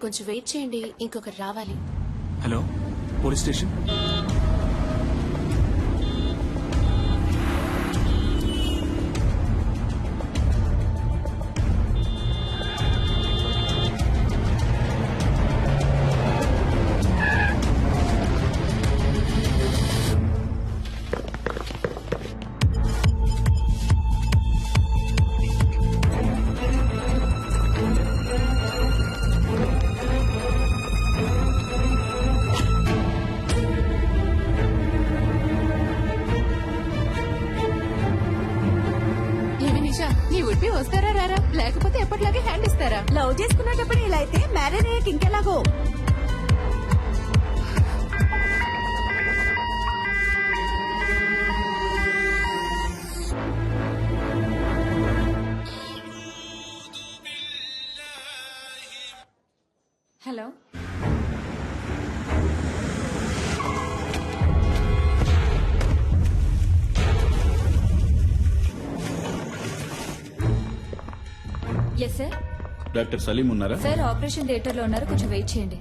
కొంచెం వెయిట్ చేయండి, ఇంకొకరు రావాలి. Hello, police station. నీ ఉడిపి వస్తారా రారా, లేకపోతే ఎప్పటిలాగే హ్యాండ్ ఇస్తారా? లవ్ చేసుకునేటప్పుడు ఇలా అయితే మ్యారేజ్ అయ్యాక ఇంకెలాగో. Hello, yes sir. Doctor Salim ఉన్నారా? సార్ ఆపరేషన్ థియేటర్ లో ఉన్నారు, కొంచెం వెయిట్ చేయండి.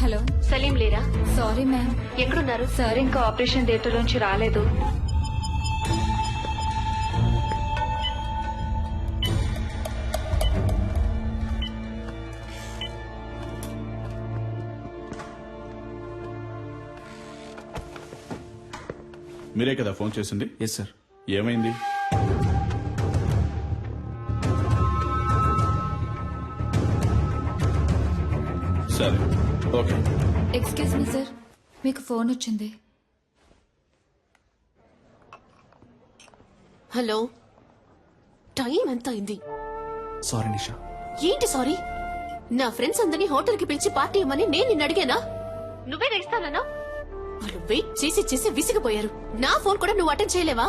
హలో, సలీం లేరా? Sorry ma'am. ఎక్కడున్నారు? సార్ ఇంకా ఆపరేషన్ థియేటర్ నుంచి రాలేదు. మీరే కదా ఫోన్ చేసింది? Yes sir. ఏమైంది? సరే, ఓకే. ఎక్స్క్యూజ్ మీ సార్, మీకు ఫోన్ వచ్చింది. హలో, టైం ఎంత అయింది? సారీ నిషా. ఏంటి సారీ? నా ఫ్రెండ్స్ అందరినీ హోటల్ కి పిలిచి పార్టీ ఇవ్వమని నేను నిన్ను అడిగానా? నువ్వే ఇస్తానన్నా? వాళ్ళు వెయిట్ చేసి చేసి విసిగిపోయారు. నా ఫోన్ కూడా నువ్వు అటెండ్ చేయలేవా?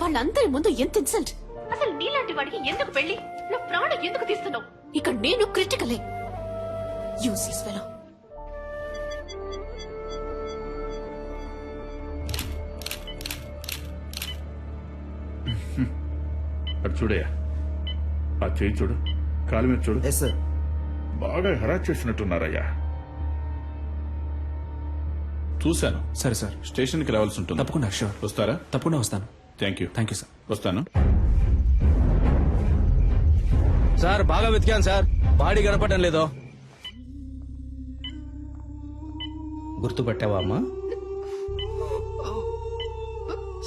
వాళ్ళందరి ముందు ఎంత ఇన్సల్ట్! అసలు నీలాంటి వాడికి ఎందుకు పెళ్లి? నా ప్రాణం ఎందుకు తీస్తున్నావు? ఇక్కడ నేను క్రిటికలే. Useless fellow. అటు చూడయ్యా, ఆ చేయి చూడు, కాలు మీద చూడు. Yes sir. బాగా హెరాస్ చేసినట్టున్నారయ్యా. చూశాను. సరే సార్, స్టేషన్కి రావాల్సి ఉంటుంది. తప్పకుండా. షూర్. వస్తారా? తప్పకుండా వస్తాను. Thank you. Thank you sir. వస్తాను. సార్ బాగా వెతికాను సార్, బాడీ కనపడటం లేదో. గుర్తుపట్టావా అమ్మా?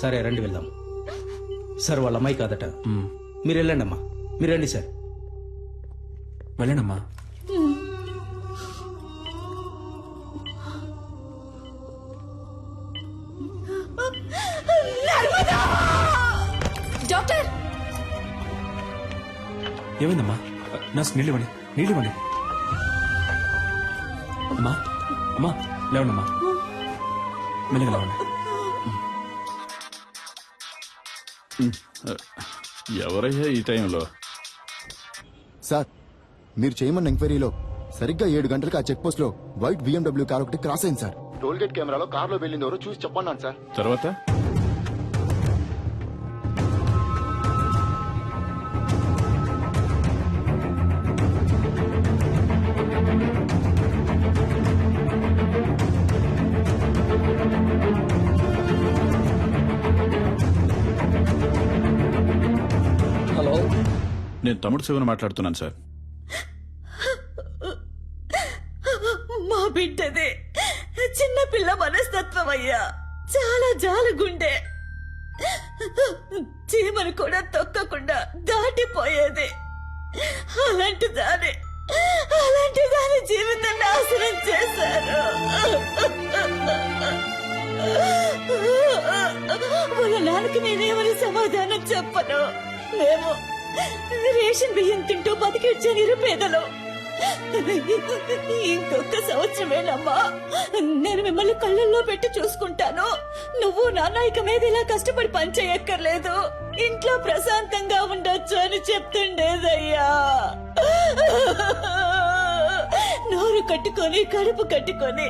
సరే రండి వెళ్దాం. సార్ వాళ్ళ అమ్మాయి కాదట. మీరు వెళ్ళండి అమ్మా, మీరు రండి సార్. వెళ్ళండమ్మా. డాక్టర్! ఏమైందమ్మా? నర్స్ నీళ్ళు ఇవ్వండి, నీళ్ళు ఇవ్వండి. అమ్మా, అమ్మా లేవండమ్మా, మెల్లగా లేవండి. ఎవరయ్యా ఈ టైంలో? సార్, మీరు చేయమన్న ఎంక్వైరీలో సరిగ్గా 7 గంటలకు ఆ చెక్ పోస్ట్ లో వైట్ BMW కార్ ఒకటి క్రాస్ అయింది సార్. టోల్ గేట్ కెమెరాలో కార్ లో వెళ్ళింది ఎవరో చూసి చెప్పన్నాను సార్. తర్వాత హలో, నేను తమ్ముడు శివన్ మాట్లాడుతున్నాను సార్. మా బిడ్డదే చిన్న పిల్ల మనస్తత్వం అయ్యా, చాలా జాలగుండే. చీమను కూడా తొక్కకుండా దాటిపోయేది. అలాంటి దాని జీవితం నాశనం చేశారు. వాళ్ళ నాన్నకి నేనేమని సమాధానం చెప్పను. మేము రేషన్ బియ్యం తింటూ బతికిచ్చే నిరుపేదలు. ఇంకొక సంవత్సరమేనమ్మా, నేను మిమ్మల్ని కళ్ళల్లో పెట్టి చూసుకుంటాను. నువ్వు నాన్న ఇక మీద ఇలా కష్టపడి పనిచేయక్కర్లేదు, ఇంట్లో ప్రశాంతంగా ఉండొచ్చు అని చెప్తుండేదయ్యా. నోరు కట్టుకొని కడుపు కట్టుకొని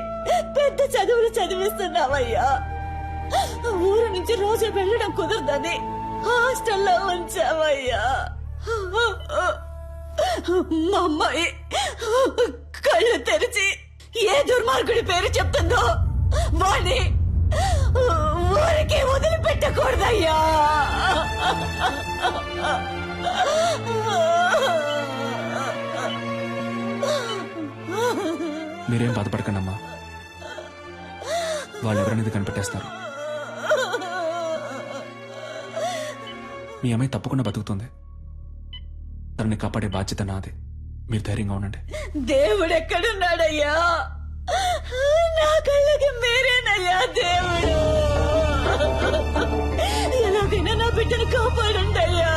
పెద్ద చదువులు చదివిస్తున్నావయ్యా. ఊరు నుంచి రోజు వెళ్ళడం కుదరదని హాస్టల్లో ఉంచావయ్యా. మా అమ్మాయి కళ్ళు తెరిచి ఏ దుర్మార్గుడి పేరు చెప్తుందో వాణ్ణి ఊరికి వదిలిపెట్టకూడదయ్యా. మీరేం బాధపడకండి అమ్మా, వాళ్ళు ఎవరనేది కనిపెట్టేస్తారు. మీ అమ్మాయి తప్పకుండా బతుకుతుంది. తనని కాపాడే బాధ్యత నాది. మీరు ధైర్యంగా ఉండండి. దేవుడెక్కడున్నాడయ్యా? నా కళ్ళకి మీరేనయ్యా దేవుడు. ఎలాగైనా నా బిడ్డను కాపాడండి అయ్యా.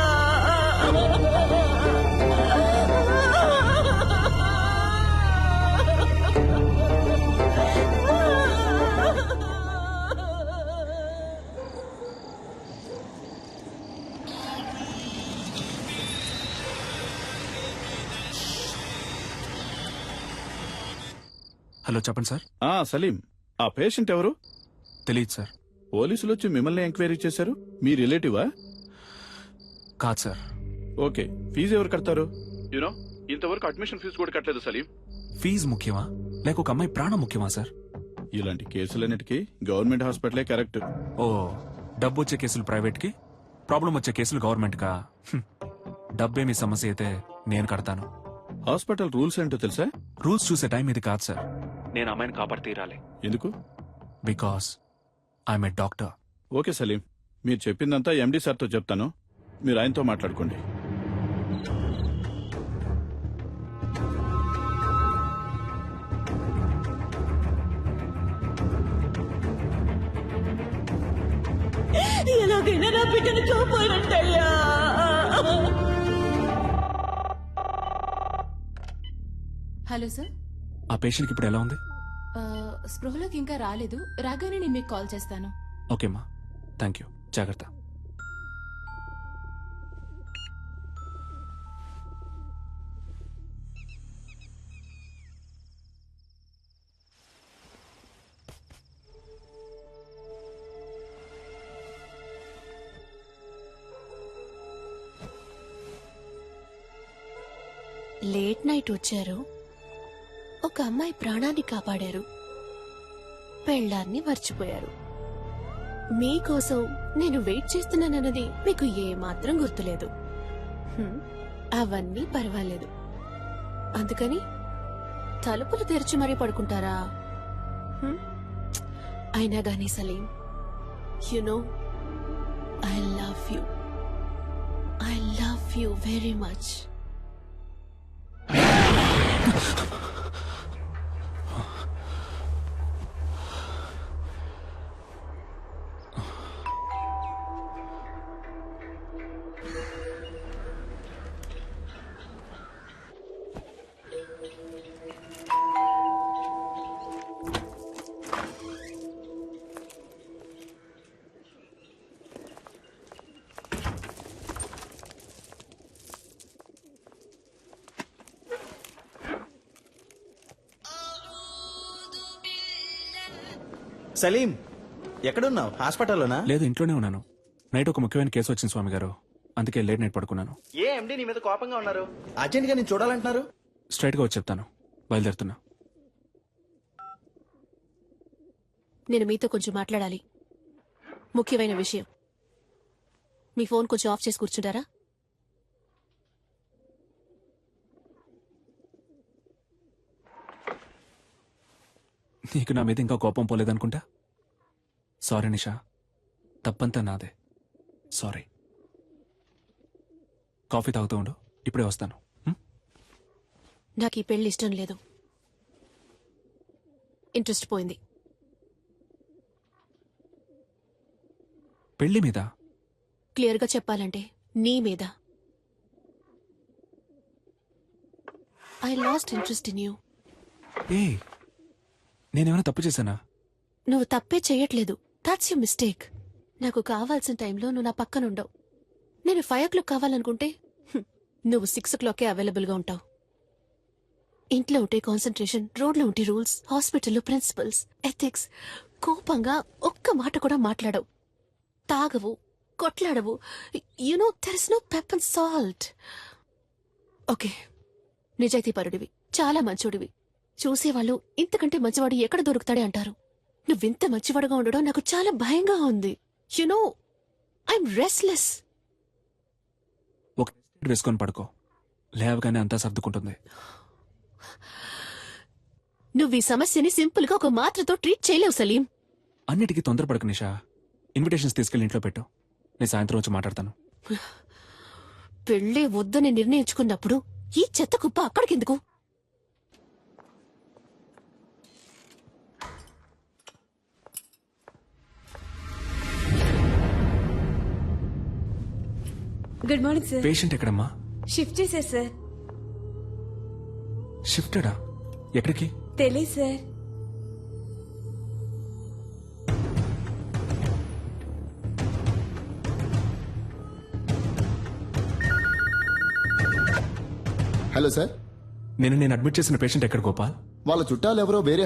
హలో, చెప్పండి సార్. సలీం, ఆ పేషెంట్ ఎవరు? తెలియదు సార్. పోలీసులు వచ్చి మిమ్మల్ని ఎంక్వైరీ చేశారు. మీ రిలేటివా? కాదు సార్. ఓకే, ఫీజు ఎవరు కడతారు? యూనో, ఇంతవరకు అడ్మిషన్ ఫీజు కూడా కట్టలేదు సలీం. ఫీజు ముఖ్యమా లేక ఒక అమ్మాయి ప్రాణం ముఖ్యమా సార్? ఇలాంటి కేసులన్నిటికీ గవర్నమెంట్ హాస్పిటలే కరెక్ట్. ఓ, డబ్బు వచ్చే కేసులు ప్రైవేట్ కి, ప్రాబ్లం వచ్చే కేసులు గవర్నమెంట్ కా? డబ్బే మీ సమస్య అయితే నేను కడతాను. హాస్పిటల్ రూల్స్ ఏంటో తెలుసా? రూల్స్ చూసే టైం ఇది కాదు సార్. నేను అమ్మాయిని కాపాడి తీరాలి. ఎందుకు? Because I'm a doctor. Okay Saleem, మీరు చెప్పిందంతా ఎండి సార్తో చెప్తాను. మీరు ఆయనతో మాట్లాడుకోండి. ఎలాగైనా నా బిడ్డను కాపాడండి అయ్యా. హలో సార్, ఆ పేషెంట్కి ఇప్పుడు ఎలా ఉంది? స్పృహలోకి ఇంకా రాలేదు. రాగానే నేను మీకు కాల్ చేస్తాను. ఓకేమ్మా, థ్యాంక్ యూ. జాగ్రత్త. లేట్ నైట్ వచ్చారు, ఒక అమ్మాయి ప్రాణాన్ని కాపాడారు, పెళ్ళాన్ని మర్చిపోయారు. మీకోసం నేను వెయిట్ చేస్తున్నానన్నది మీకు ఏమాత్రం గుర్తులేదు. అవన్నీ పర్వాలేదు. అందుకని తలుపులు తెరిచి మరీ పడుకుంటారా? అయినా గానీ Saleem, you know I love you very much. Saleem, ఎక్కడున్నావు? హాస్పిటల్లోనా? లేదు, ఇంట్లోనే ఉన్నాను. నైట్ ఒక ముఖ్యమైన కేసు వచ్చింది స్వామి గారు, అందుకే లేట్ నైట్ పడుకున్నాను. ఏ ఎండి నీ మీద కోపంగా ఉన్నారు? అర్జెంట్ గా నేను చూడాలంటున్నారు. స్ట్రైట్ గా వచ్చి చెప్తాను. బయలుదేరుతున్నా. నేను మీతో కొంచెం మాట్లాడాలి. ముఖ్యమైన విషయం. మీ ఫోన్ కొంచెం ఆఫ్ చేసి కూర్చుంటారా? నీకు నా మీద ఇంకా కోపం పోలేదనుకుంటా. సారీ నిషా, తప్పంతా నాదే. సారీ. కాఫీ తాగుతూ ఉండు, ఇప్పుడే వస్తాను. నాకు ఈ పెళ్లి ఇష్టం లేదు. ఇంట్రెస్ట్ పోయింది. పెళ్లి మీద? క్లియర్గా చెప్పాలంటే నీ మీద. I lost interest in you. ఏ, నేనేమైనా తప్పు చేశానా? నువ్వు తప్పే చెయ్యట్లేదు. That's you mistake. నాకు కావాల్సిన టైంలో నువ్వు నా పక్కన ఉండవు. నేను 5 o'clock కావాలనుకుంటే నువ్వు 6 o'clockకే అవైలబుల్గా ఉంటావు. ఇంట్లో ఉంటే కాన్సన్ట్రేషన్, రోడ్లో ఉంటే రూల్స్, హాస్పిటల్లో ప్రిన్సిపల్స్, ఎథిక్స్. కోపంగా ఒక్క మాట కూడా మాట్లాడవు, తాగవు, కొట్లాడవు. You know there is no pepper salt. Okay, నిజాయితీపరుడివి, చాలా మంచోడివి. చూసేవాళ్ళు ఇంతకంటే మంచివాడు ఎక్కడ దొరుకుతాడే అంటారు. నువ్వింత మంచివాడుగా ఉండడం నాకు చాలా భయంగా ఉంది. You know I'm restless. ఒక వేసుకొని పడుకో, లేవగానే అంతా సర్దుకుంటుంది. నువ్వు ఈ సమస్యని సింపుల్ గా ఒక మాత్రతో ట్రీట్ చేయలేవు సలీం. అన్నిటికీ తొందరపడకు నిషా. ఇన్విటేషన్స్ తీసుకెళ్ళి ఇంట్లో పెట్టు, నేను సాయంత్రం వచ్చి మాట్లాడతాను. పెళ్ళే వద్దని నిర్ణయించుకున్నప్పుడు ఈ చెత్త కుప్ప అక్కడికెందుకు? Good morning sir. పేషెంట్ ఎక్కడమ్మా? షిఫ్ట్ చేశారు సార్. షిఫ్టెడా? ఎక్కడికి? తెలియదు సార్. హలో సార్, నేను అడ్మిట్ చేసిన పేషెంట్ ఎక్కడ గోపాల్? వాళ్ళ చుట్టాలు ఎవరో వేరే